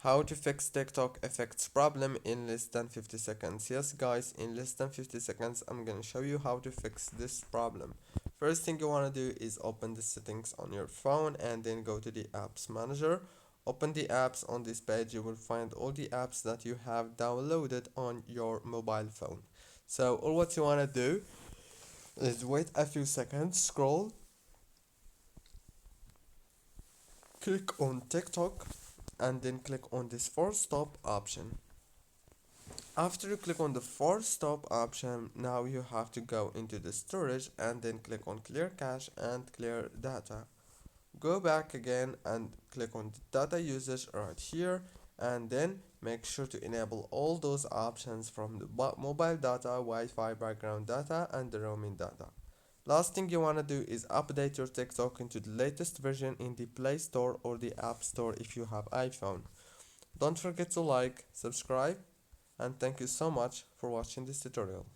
How to fix TikTok effects problem in less than 50 seconds. Yes guys, in less than 50 seconds I'm gonna show you how to fix this problem. First thing you want to do is open the settings on your phone and then go to the apps manager. Open the apps. On this page you will find all the apps that you have downloaded on your mobile phone. So all what you want to do is wait a few seconds, scroll, click on TikTok, and then click on this force stop option. After you click on the force stop option, now you have to go into the storage and then click on clear cache and clear data. Go back again and click on the data usage right here, and then make sure to enable all those options from the mobile data, Wi-Fi, background data, and the roaming data. Last thing you want to do is update your TikTok into the latest version in the Play Store or the App Store if you have iPhone. Don't forget to like, subscribe, and thank you so much for watching this tutorial.